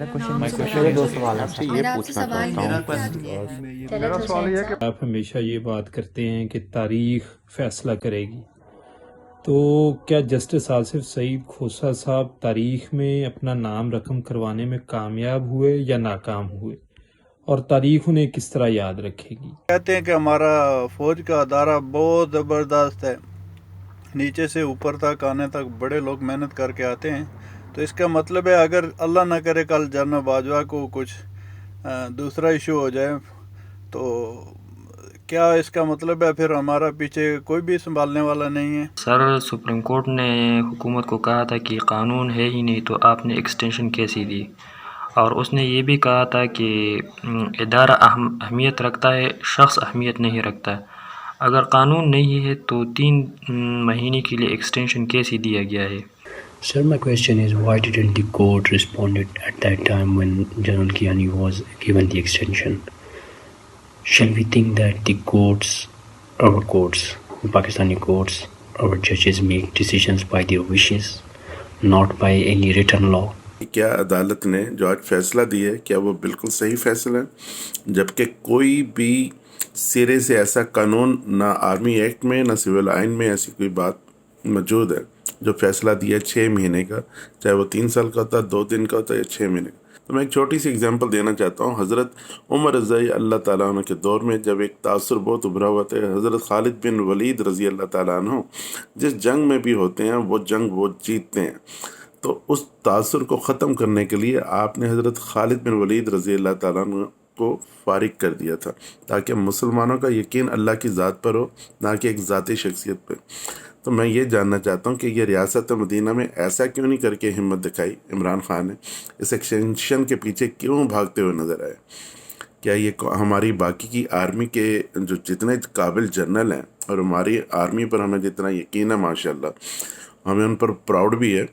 میرے دو سوال ہیں آپ سے سر. یہ میرا آپ سے پوچھنا سوال چاہتا یہ ہوں ہے کہ میرا سوال یہ ہے کہ آپ ہمیشہ یہ بات کرتے ہیں کہ تاریخ فیصلہ کرے گی، تو کیا جسٹس آصف سعید کھوسہ صاحب تاریخ میں اپنا نام رقم کروانے میں کامیاب ہوئے یا ناکام ہوئے، اور تاریخ انہیں کس طرح یاد رکھے گی؟ کہتے ہیں کہ ہمارا فوج کا ادارہ بہت زبردست ہے، نیچے سے اوپر تک آنے تک بڑے لوگ محنت کر کے آتے ہیں، تو اس کا مطلب ہے اگر اللہ نہ کرے کل جنرل باجوہ کو کچھ دوسرا ایشو ہو جائے تو کیا اس کا مطلب ہے پھر ہمارا پیچھے کوئی بھی سنبھالنے والا نہیں ہے؟ سر سپریم کورٹ نے حکومت کو کہا تھا کہ قانون ہے ہی نہیں تو آپ نے ایکسٹینشن کیسی دی، اور اس نے یہ بھی کہا تھا کہ ادارہ اہمیت رکھتا ہے، شخص اہمیت نہیں رکھتا۔ اگر قانون نہیں ہے تو 3 مہینے کے لیے ایکسٹینشن کیسے دیا گیا ہے؟ Sir, my question is, why didn't the court responded at that time when General Kiani was given the extension? Shall we think that the courts, Pakistani courts, our judges make decisions by their wishes, not by any written law? کیا عدالت نے جو آج فیصلہ دیا ہے کیا وہ بالکل صحیح فیصلہ ہے؟ جبکہ کوئی بھی سرے سے ایسا قانون نہ آرمی ایکٹ میں نہ سول آئین میں ایسی کوئی بات موجود ہے جو فیصلہ دیا 6 مہینے کا، چاہے وہ 3 سال کا ہوتا، 2 دن کا ہوتا یا 6 مہینے کا۔ تو میں ایک چھوٹی سی اگزامپل دینا چاہتا ہوں۔ حضرت عمر رضی اللہ تعالیٰ عنہ کے دور میں جب ایک تاثر بہت ابھرا ہوا تھا، حضرت خالد بن ولید رضی اللہ تعالیٰ عنہ جس جنگ میں بھی ہوتے ہیں وہ جنگ وہ جیتتے ہیں، تو اس تاثر کو ختم کرنے کے لیے آپ نے حضرت خالد بن ولید رضی اللہ تعالیٰ عنہ کو فارغ کر دیا تھا تاکہ مسلمانوں کا یقین اللہ کی ذات پر ہو، نہ کہ ایک ذاتی شخصیت پہ۔ تو میں یہ جاننا چاہتا ہوں کہ یہ ریاست مدینہ میں ایسا کیوں نہیں کر کے ہمت دکھائی عمران خان نے، اس ایکسٹینشن کے پیچھے کیوں بھاگتے ہوئے نظر آئے؟ کیا یہ ہماری باقی کی آرمی کے جو جتنے قابل جنرل ہیں اور ہماری آرمی پر ہمیں جتنا یقین ہے ماشاءاللہ، ہمیں ان پر پراؤڈ بھی ہے،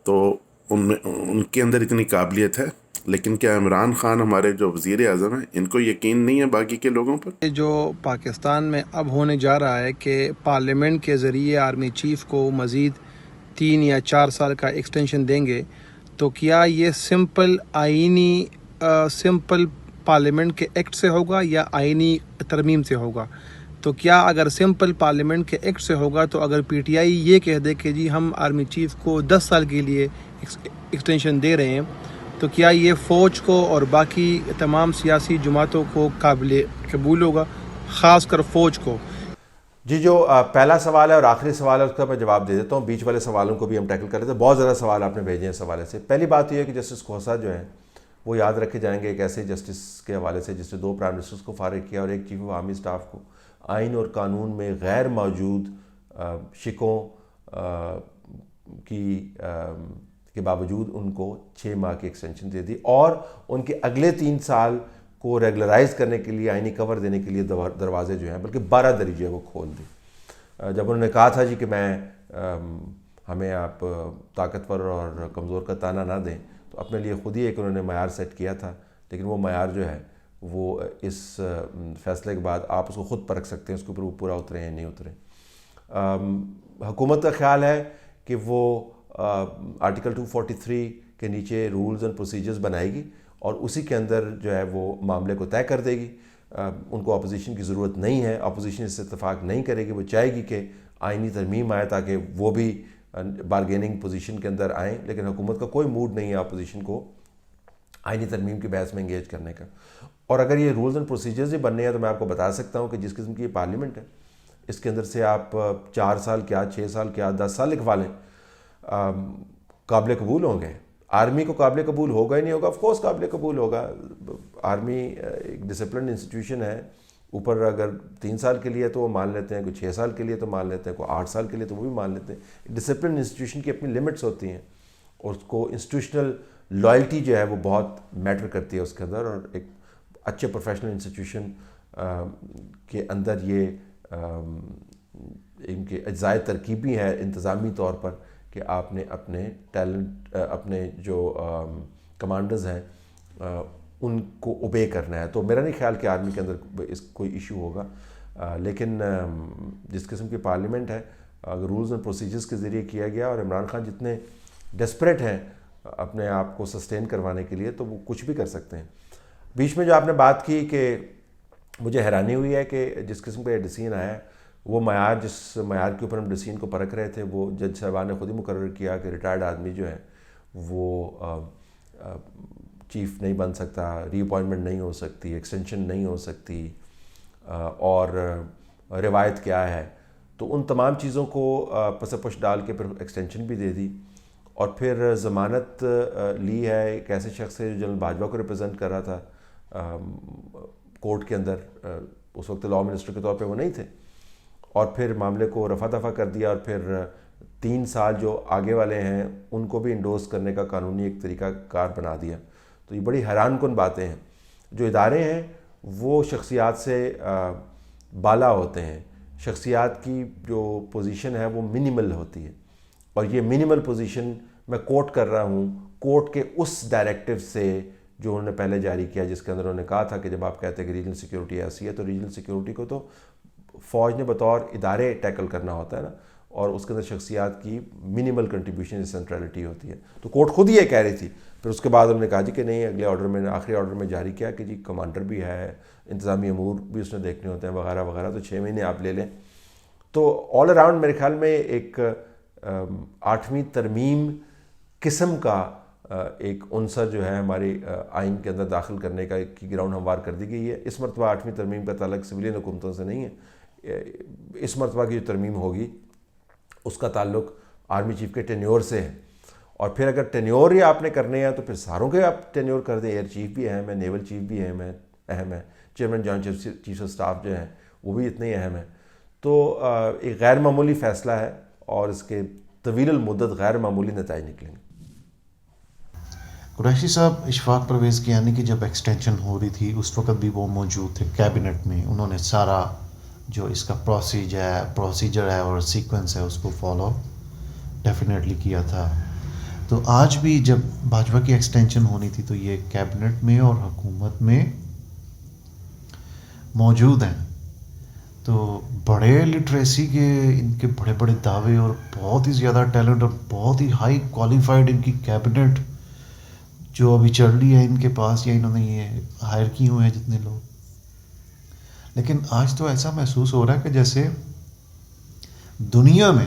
تو ان کے اندر اتنی قابلیت ہے، لیکن کیا عمران خان ہمارے جو وزیر اعظم ہیں ان کو یقین نہیں ہے باقی کے لوگوں پر؟ جو پاکستان میں اب ہونے جا رہا ہے کہ پارلیمنٹ کے ذریعے آرمی چیف کو مزید 3 یا 4 سال کا ایکسٹینشن دیں گے، تو کیا یہ سمپل پارلیمنٹ کے ایکٹ سے ہوگا یا آئینی ترمیم سے ہوگا؟ تو کیا اگر سمپل پارلیمنٹ کے ایکٹ سے ہوگا تو اگر پی ٹی آئی یہ کہہ دے کہ جی ہم آرمی چیف کو 10 سال کے لیے ایکسٹینشن دے رہے ہیں، تو کیا یہ فوج کو اور باقی تمام سیاسی جماعتوں کو قابل قبول ہوگا، خاص کر فوج کو؟ جی، جو پہلا سوال ہے اور آخری سوال ہے اس کا میں جواب دے دیتا ہوں، بیچ والے سوالوں کو بھی ہم ٹیکل کر لیتے ہیں۔ بہت زیادہ سوال آپ نے بھیجے ہیں اس حوالے سے۔ پہلی بات یہ ہے کہ جسٹس کھوسہ جو ہیں وہ یاد رکھے جائیں گے ایک ایسے جسٹس کے حوالے سے جس نے 2 پرائم منسٹرز کو فارغ کیا اور ایک چیف آف آرمی اسٹاف کو آئین اور قانون میں غیر موجود شکوں کے باوجود ان کو 6 ماہ کی ایکسٹینشن دے دی، اور ان کے اگلے 3 سال کو ریگولرائز کرنے کے لیے، آئینی کور دینے کے لیے دروازے جو ہیں بلکہ 12 دریجے وہ کھول دی۔ جب انہوں نے کہا تھا جی کہ ہمیں آپ طاقتور اور کمزور کا تانا نہ دیں، تو اپنے لیے خود ہی ایک انہوں نے معیار سیٹ کیا تھا، لیکن وہ معیار جو ہے وہ اس فیصلے کے بعد آپ اس کو خود پرکھ سکتے ہیں اس کے اوپر وہ پورا اترے ہیں نہیں اترے۔ حکومت کا خیال ہے کہ وہ آرٹیکل 243 کے نیچے رولز اینڈ پروسیجرز بنائے گی اور اسی کے اندر جو ہے وہ معاملے کو طے کر دے گی۔ ان کو اپوزیشن کی ضرورت نہیں ہے، اپوزیشن اس سے اتفاق نہیں کرے گی، وہ چاہے گی کہ آئینی ترمیم آئے تاکہ وہ بھی بارگیننگ پوزیشن کے اندر آئیں، لیکن حکومت کا کوئی موڈ نہیں ہے اپوزیشن کو آئینی ترمیم کی بحث میں انگیج کرنے کا۔ اور اگر یہ رولز اینڈ پروسیجرز ہی بننے ہیں تو میں آپ کو بتا سکتا ہوں کہ جس قسم کی یہ پارلیمنٹ ہے اس کے اندر سے آپ 4 سال کیا، 6 سال کیا، 10 سال لکھوا لیں، قابل قبول ہوں گے؟ آرمی کو قابل قبول ہوگا ہی نہیں ہوگا؟ آف کورس قابل قبول ہوگا۔ آرمی ایک ڈسپلن انسٹیٹیوشن ہے، اوپر اگر 3 سال کے لیے تو وہ مان لیتے ہیں، کوئی 6 سال کے لیے تو مان لیتے ہیں، کوئی 8 سال کے لیے تو وہ بھی مان لیتے ہیں۔ ڈسپلن انسٹیٹیوشن کی اپنی لمٹس ہوتی ہیں اور اس کو انسٹیٹیوشنل لائلٹی جو ہے وہ بہت میٹر کرتی ہے اس کے اندر، اور ایک اچھے پروفیشنل انسٹیٹیوشن کے اندر یہ ان کے اجزائے ترکیبی ہے انتظامی طور پر کہ آپ نے اپنے ٹیلنٹ، اپنے جو کمانڈرز ہیں ان کو اوبے کرنا ہے۔ تو میرا نہیں خیال کہ آرمی کے اندر اس کوئی ایشو ہوگا، لیکن جس قسم کی پارلیمنٹ ہے، اگر رولز اینڈ پروسیجرز کے ذریعے کیا گیا اور عمران خان جتنے ڈیسپریٹ ہیں اپنے آپ کو سسٹین کروانے کے لیے، تو وہ کچھ بھی کر سکتے ہیں۔ بیچ میں جو آپ نے بات کی کہ مجھے حیرانی ہوئی ہے کہ جس قسم کا یہ ڈسیزن آیا ہے، وہ معیار جس معیار کے اوپر ہم ڈسیزن کو پرکھ رہے تھے، وہ جج صاحبان نے خود ہی مقرر کیا کہ ریٹائرڈ آدمی جو ہے وہ چیف نہیں بن سکتا، ری اپوائنٹمنٹ نہیں ہو سکتی، ایکسٹینشن نہیں ہو سکتی، اور روایت کیا ہے۔ تو ان تمام چیزوں کو پس پش ڈال کے پھر ایکسٹینشن بھی دے دی، اور پھر ضمانت لی ہے ایک ایسے شخص سے جو جنرل باجوہ کو ریپرزینٹ کر رہا تھا کورٹ کے اندر، اس وقت لاء منسٹر کے طور پہ وہ نہیں تھے، اور پھر معاملے کو رفع دفع کر دیا، اور پھر 3 سال جو آگے والے ہیں ان کو بھی انڈورس کرنے کا قانونی ایک طریقہ کار بنا دیا۔ تو یہ بڑی حیران کن باتیں ہیں۔ جو ادارے ہیں وہ شخصیات سے بالا ہوتے ہیں، شخصیات کی جو پوزیشن ہے وہ منیمل ہوتی ہے، اور یہ منیمل پوزیشن میں کوٹ کر رہا ہوں کورٹ کے اس ڈائریکٹیو سے جو انہوں نے پہلے جاری کیا، جس کے اندر انہوں نے کہا تھا کہ جب آپ کہتے ہیں کہ ریجنل سیکیورٹی ایسی ہے تو ریجنل سیکیورٹی کو تو فوج نے بطور ادارے ٹیکل کرنا ہوتا ہے نا، اور اس کے اندر شخصیات کی منیمل کنٹریبیوشن سینٹرلٹی ہوتی ہے۔ تو کورٹ خود ہی یہ کہہ رہی تھی، پھر اس کے بعد انہوں نے کہا جی کہ نہیں، اگلے آرڈر میں، آخری آرڈر میں جاری کیا کہ جی کمانڈر بھی ہے، انتظامی امور بھی اس نے دیکھنے ہوتے ہیں وغیرہ وغیرہ، تو 6 مہینے آپ لے لیں۔ تو آل اراؤنڈ میرے خیال میں ایک 8ویں ترمیم قسم کا ایک عنصر جو ہے ہمارے آئین کے اندر داخل کرنے کا کی گراؤنڈ ہموار کر دی گئی ہے۔ اس مرتبہ 8ویں ترمیم کا تعلق سویلین حکومتوں سے نہیں ہے، اس مرتبہ کی جو ترمیم ہوگی اس کا تعلق آرمی چیف کے ٹینیور سے ہے، اور پھر اگر ٹینیور ہی آپ نے کرنے ہیں تو پھر ساروں کے آپ ٹینیور کر دیں۔ ایئر چیف بھی اہم ہے، نیول چیف بھی اہم ہے، chairman joint chief of staff جو ہیں وہ بھی اتنے ہی اہم ہیں۔ تو ایک غیر معمولی فیصلہ ہے، اور اس کے طویل المدت غیر معمولی نتائج نکلیں گے۔ قریشی صاحب، اشفاق پرویز کیانی کی جب ایکسٹینشن ہو رہی تھی اس وقت بھی وہ موجود تھے کیبنٹ میں، انہوں نے سارا جو اس کا پروسیجر ہے اور سیکوینس ہے اس کو فالو ڈیفینیٹلی کیا تھا۔ تو آج بھی جب باجوہ کی ایکسٹینشن ہونی تھی تو یہ کیبنٹ میں اور حکومت میں موجود ہیں، تو بڑے لٹریسی کے ان کے بڑے بڑے دعوے، اور بہت ہی زیادہ ٹیلنٹ اور بہت ہی ہائی کوالیفائڈ ان کی کیبنٹ جو ابھی چل رہی ہے ان کے پاس، یا انہوں نے یہ ہائر کی ہوئے ہیں جتنے لوگ۔ لیکن آج تو ایسا محسوس ہو رہا ہے کہ جیسے دنیا میں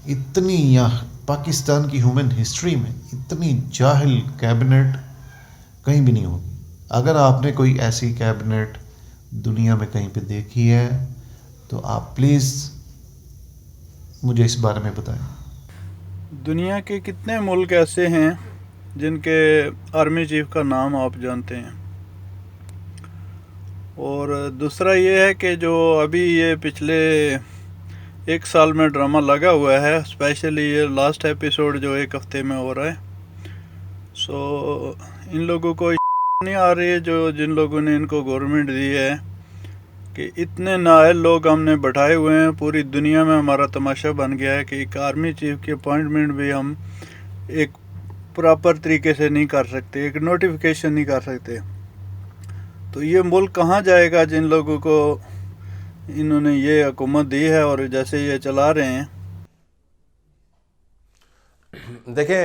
اتنی، یا پاکستان کی ہیومن ہسٹری میں اتنی جاہل کیبنٹ کہیں بھی نہیں ہوگی۔ اگر آپ نے کوئی ایسی کیبنٹ دنیا میں کہیں پہ دیکھی ہے تو آپ پلیز مجھے اس بارے میں بتائیں۔ دنیا کے کتنے ملک ایسے ہیں جن کے آرمی چیف کا نام آپ جانتے ہیں؟ اور دوسرا یہ ہے کہ جو ابھی یہ پچھلے 1 سال میں ڈرامہ لگا ہوا ہے، اسپیشلی یہ لاسٹ ایپیسوڈ جو 1 ہفتے میں ہو رہا ہے، سو ان لوگوں کو نہیں آ رہی ہے جن لوگوں نے ان کو گورنمنٹ دی ہے، کہ اتنے نااہل لوگ ہم نے بٹھائے ہوئے ہیں، پوری دنیا میں ہمارا تماشا بن گیا ہے کہ ایک آرمی چیف کی اپوائنٹمنٹ بھی ہم ایک پراپر طریقے سے نہیں کر سکتے، ایک نوٹیفیکیشن نہیں کر سکتے۔ تو یہ ملک کہاں جائے گا جن لوگوں کو انہوں نے یہ حکومت دی ہے اور جیسے یہ چلا رہے ہیں؟ دیکھیں،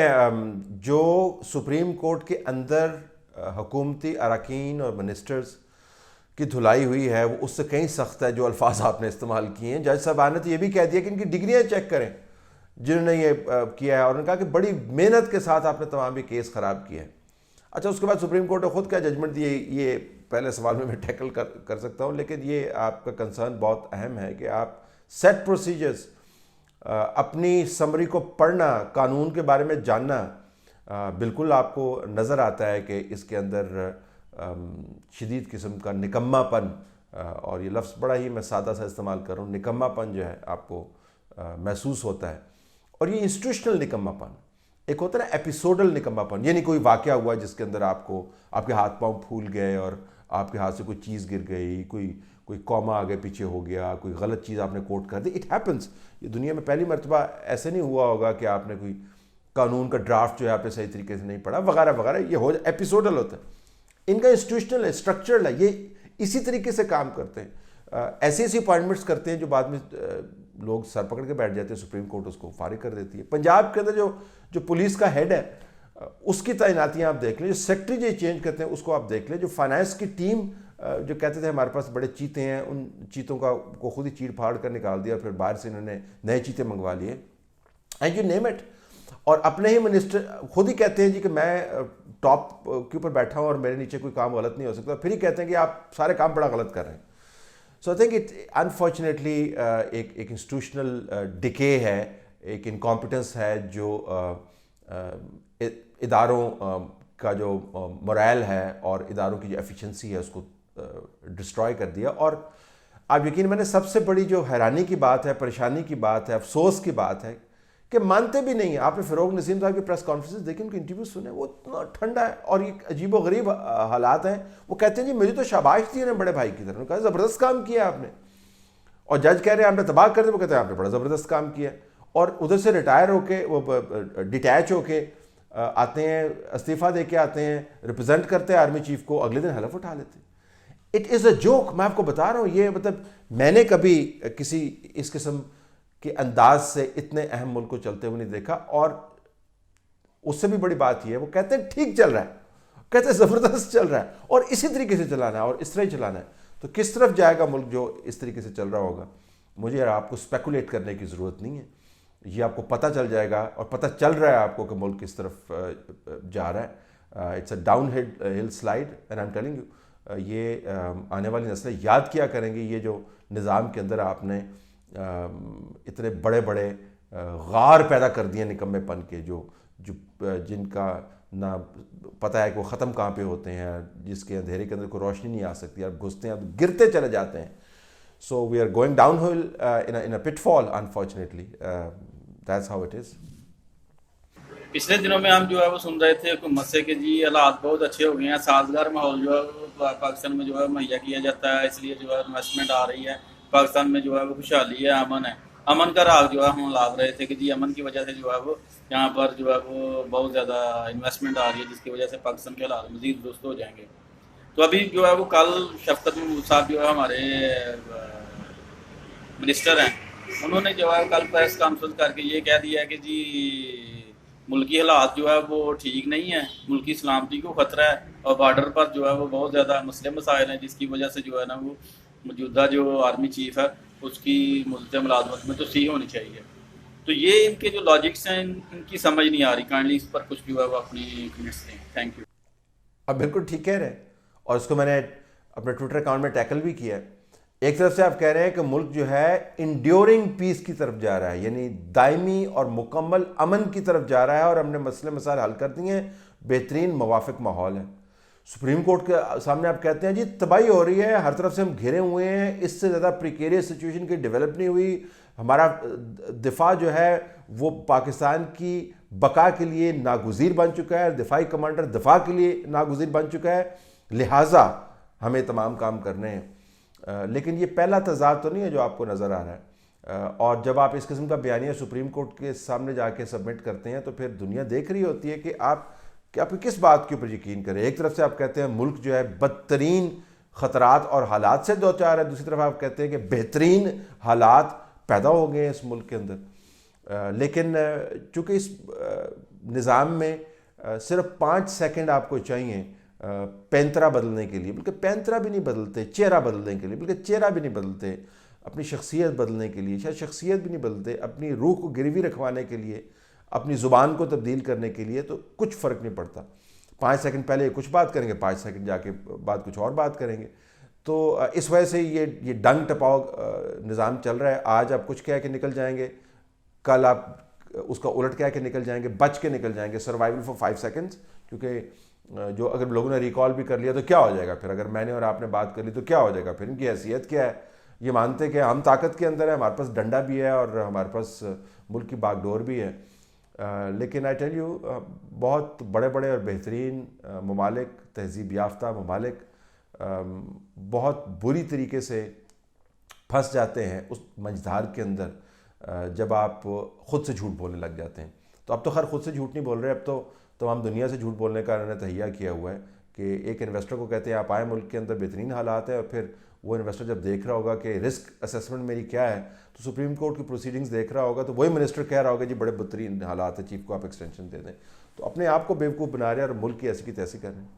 جو سپریم کورٹ کے اندر حکومتی اراکین اور منسٹرز کی دھلائی ہوئی ہے وہ اس سے کہیں سخت ہے جو الفاظ آپ نے استعمال کیے ہیں۔ جج صاحبان نے تو یہ بھی کہہ دیا کہ ان کی ڈگریاں چیک کریں جنہوں نے یہ کیا ہے، اور انہوں نے کہا کہ بڑی محنت کے ساتھ آپ نے تمام یہ کیس خراب کیا ہے۔ اچھا، اس کے بعد سپریم کورٹ نے خود کیا ججمنٹ دی، یہ پہلے سوال میں ٹیکل کر سکتا ہوں، لیکن یہ آپ کا کنسرن بہت اہم ہے کہ آپ سیٹ پروسیجرز، اپنی سمری کو پڑھنا، قانون کے بارے میں جاننا، بالکل آپ کو نظر آتا ہے کہ اس کے اندر شدید قسم کا نکما پن، اور یہ لفظ بڑا ہی میں سادہ سا استعمال کر رہا ہوں، نکما پن جو ہے آپ کو محسوس ہوتا ہے۔ اور یہ انسٹیٹیوشنل نکما پن، ایک ہوتا ہے نا ایپیسوڈل نکما پن، یعنی کوئی واقعہ ہوا جس کے اندر آپ کے ہاتھ پاؤں پھول گئے اور آپ کے ہاتھ سے کوئی چیز گر گئی، کوئی کوما آگے پیچھے ہو گیا، کوئی غلط چیز آپ نے کوٹ کر دی، اٹ ہیپنس۔ یہ دنیا میں پہلی مرتبہ ایسے نہیں ہوا ہوگا کہ آپ نے کوئی قانون کا ڈرافٹ جو ہے آپ نے صحیح طریقے سے نہیں پڑھا وغیرہ وغیرہ، یہ ایپیسوڈل ہوتا ہے۔ ان کا انسٹیٹیوشنل ہے، اسٹرکچرل ہے، یہ اسی طریقے سے کام کرتے ہیں، ایسی اپوائنٹمنٹس کرتے ہیں جو بعد میں لوگ سر پکڑ کے بیٹھ جاتے ہیں، سپریم کورٹ اس کو فارغ کر دیتی ہے۔ پنجاب کے اندر جو پولیس کا ہیڈ ہے اس کی تعیناتیاں آپ دیکھ لیں, جو سیکٹری جو چینج کرتے ہیں اس کو آپ دیکھ لیں, جو فائنانس کی ٹیم جو کہتے تھے ہمارے پاس بڑے چیتے ہیں, ان چیتوں کو خود ہی چیڑ پھاڑ کر نکال دیا, پھر باہر سے انہوں نے نئے چیتے منگوا لیے, اینڈ یو نیم اٹ. اور اپنے ہی منسٹر خود ہی کہتے ہیں جی کہ میں ٹاپ کے اوپر بیٹھا ہوں اور میرے نیچے کوئی کام غلط نہیں ہو سکتا, پھر ہی کہتے ہیں کہ آپ سارے کام بڑا غلط کر رہے ہیں. سو آئی تھنک اٹ انفارچونیٹلی ایک انسٹیٹیوشنل ڈکے ہے, ایک انکمپٹنس ہے جو اداروں کا جو مورائل ہے اور اداروں کی جو ایفیشنسی ہے اس کو ڈسٹرائے کر دیا. اور آپ یقین میں نے سب سے بڑی جو حیرانی کی بات ہے, پریشانی کی بات ہے, افسوس کی بات ہے کہ مانتے بھی نہیں ہیں. آپ نے فروغ نسیم صاحب کی پریس کانفرنس دیکھیں, ان کے انٹرویو سنیں, وہ اتنا ٹھنڈا ہے اور یہ عجیب و غریب حالات ہیں. وہ کہتے ہیں جی مجھے تو شاباش دی انہیں بڑے بھائی کی طرف, کہا زبردست کام کیا آپ نے, اور جج کہہ رہے ہیں آپ نے تباہ کر دیا, وہ کہتے ہیں آپ نے بڑا زبردست کام کیا. اور ادھر سے ریٹائر ہو کے وہ ڈیٹیچ ہو کے آتے ہیں, استعفیٰ دے کے آتے ہیں, ریپرزینٹ کرتے ہیں آرمی چیف کو, اگلے دن حلف اٹھا لیتے ہیں. It is a joke. میں آپ کو بتا رہا ہوں, یہ مطلب میں نے کبھی کسی اس قسم کے انداز سے اتنے اہم ملک کو چلتے ہوئے نہیں دیکھا. اور اس سے بھی بڑی بات یہ ہے, وہ کہتے ہیں ٹھیک چل رہا ہے, کہتے ہیں زبردست چل رہا ہے, اور اسی طریقے سے چلانا ہے اور اس طرح ہی چلانا ہے. تو کس طرف جائے گا ملک جو اس طریقے سے چل رہا ہوگا, مجھے آپ کو اسپیکولیٹ کرنے کی ضرورت نہیں ہے. یہ آپ کو پتہ چل جائے گا, اور پتہ چل رہا ہے آپ کو کہ ملک کس طرف جا رہا ہے. اٹس اے ڈاؤن ہل slide, and I am telling you, یہ آنے والی نسلیں یاد کیا کریں گی. یہ جو نظام کے اندر آپ نے اتنے بڑے بڑے غار پیدا کر دیے نکمے پن کے, جو جن کا نہ پتہ ہے کہ وہ ختم کہاں پہ ہوتے ہیں, جس کے اندھیرے کے اندر کوئی روشنی نہیں آ سکتی, آپ گھستے ہیں, آپ گرتے چلے جاتے ہیں. So we are going down hill in a pitfall, unfortunately that's how it is. پچھلے دنوں میں ہم جو ہے وہ سن رہے تھے حکومت سے کہ جی حالات بہت اچھے ہو گئے ہیں, سازگار ماحول جو ہے پاکستان میں جو ہے مہیا کیا جاتا ہے, اس لیے جو ہے انویسٹمنٹ آ رہی ہے پاکستان میں, جو ہے وہ خوشحالی ہے, امن ہے. امن کا راگ جو ہے ہم لاگ رہے تھے کہ جی امن کی وجہ سے جو ہے وہ یہاں پر جو ہے وہ بہت زیادہ انویسٹمنٹ آ رہی ہے, جس کی وجہ سے پاکستان کے حالات مزید درست ہو جائیں گے. تو ابھی جو ہے وہ کل شفقت محمود صاحب جو ہے ہمارے منسٹر ہیں, انہوں نے جو ہے کل پریس کانفرنس کر کے یہ کہہ دیا ہے کہ جی ملکی حالات جو ہے وہ ٹھیک نہیں ہیں, ملکی سلامتی کو خطرہ ہے, اور بارڈر پر جو ہے وہ بہت زیادہ مسئلے مسائل ہیں, جس کی وجہ سے جو ہے نا وہ موجودہ جو آرمی چیف ہے اس کی مدت ملازمت میں توسیع ہونی چاہیے. تو یہ ان کے جو لاجکس ہیں ان کی سمجھ نہیں آ رہی. کائنڈلی اس پر کچھ جو ہے وہ اپنی کمنٹس دیں. Thank you. اب بالکل ٹھیک کہہ رہے ہیں, اور اس کو میں نے اپنے ٹویٹر اکاؤنٹ میں ٹیکل بھی کیا ہے. ایک طرف سے آپ کہہ رہے ہیں کہ ملک جو ہے انڈیورنگ پیس کی طرف جا رہا ہے, یعنی دائمی اور مکمل امن کی طرف جا رہا ہے, اور ہم نے مسئلے مسائل حل کر دیے ہیں, بہترین موافق ماحول ہے. سپریم کورٹ کے سامنے آپ کہتے ہیں جی تباہی ہو رہی ہے, ہر طرف سے ہم گھرے ہوئے ہیں, اس سے زیادہ پریکیریس سچویشن کی ڈیولپ نہیں ہوئی, ہمارا دفاع جو ہے وہ پاکستان کی بقا کے لیے ناگزیر بن چکا ہے, دفاعی کمانڈر دفاع کے لیے ناگزیر بن چکا ہے, لہٰذا ہمیں تمام کام کرنے ہیں. لیکن یہ پہلا تضاد تو نہیں ہے جو آپ کو نظر آ رہا ہے, اور جب آپ اس قسم کا بیانیہ سپریم کورٹ کے سامنے جا کے سبمٹ کرتے ہیں تو پھر دنیا دیکھ رہی ہوتی ہے کہ آپ کس بات کے اوپر یقین کریں. ایک طرف سے آپ کہتے ہیں ملک جو ہے بدترین خطرات اور حالات سے دو چار ہے, دوسری طرف آپ کہتے ہیں کہ بہترین حالات پیدا ہو گئے ہیں اس ملک کے اندر. لیکن چونکہ اس نظام میں صرف 5 سیکنڈ آپ کو چاہیے پینترا بدلنے کے لیے, بلکہ پینترا بھی نہیں بدلتے, چہرہ بدلنے کے لیے, بلکہ چہرہ بھی نہیں بدلتے, اپنی شخصیت بدلنے کے لیے, شاید شخصیت بھی نہیں بدلتے, اپنی روح کو گروی رکھوانے کے لیے, اپنی زبان کو تبدیل کرنے کے لیے, تو کچھ فرق نہیں پڑتا. 5 سیکنڈ پہلے کچھ بات کریں گے, 5 سیکنڈ جا کے بعد کچھ اور بات کریں گے. تو اس وجہ سے یہ ڈنگ ٹپاؤ نظام چل رہا ہے. آج آپ کچھ کہہ کے نکل جائیں گے, کل آپ اس کا الٹ کہہ کے نکل جائیں گے, بچ کے نکل جائیں گے. سروائیول فار 5 سیکنڈز, کیونکہ جو اگر لوگوں نے ریکال بھی کر لیا تو کیا ہو جائے گا پھر, اگر میں نے اور آپ نے بات کر لی تو کیا ہو جائے گا پھر, ان کی حیثیت کیا ہے. یہ مانتے کہ ہم طاقت کے اندر ہیں, ہمارے پاس ڈنڈا بھی ہے اور ہمارے پاس ملک کی باغ ڈور بھی ہے. لیکن آئی ٹیل یو, بہت بڑے بڑے اور بہترین ممالک, تہذیب یافتہ ممالک بہت بری طریقے سے پھنس جاتے ہیں اس مجدھار کے اندر جب آپ خود سے جھوٹ بولنے لگ جاتے ہیں. تو اب تو خیر خود سے جھوٹ نہیں بول رہے, اب تو تمام دنیا سے جھوٹ بولنے کا انہوں نے تہیہ کیا ہوا ہے کہ ایک انویسٹر کو کہتے ہیں آپ آئیں ملک کے اندر بہترین حالات ہیں, اور پھر وہ انویسٹر جب دیکھ رہا ہوگا کہ رسک اسیسمنٹ میری کیا ہے تو سپریم کورٹ کی پروسیڈنگز دیکھ رہا ہوگا تو وہی منسٹر کہہ رہا ہوگا جی بڑے بدترین حالات ہیں چیف کو آپ ایکسٹینشن دے دیں. تو اپنے آپ کو بیوقوف بنا رہے ہیں اور ملک کی ایسی کی تیسی کر رہے ہیں.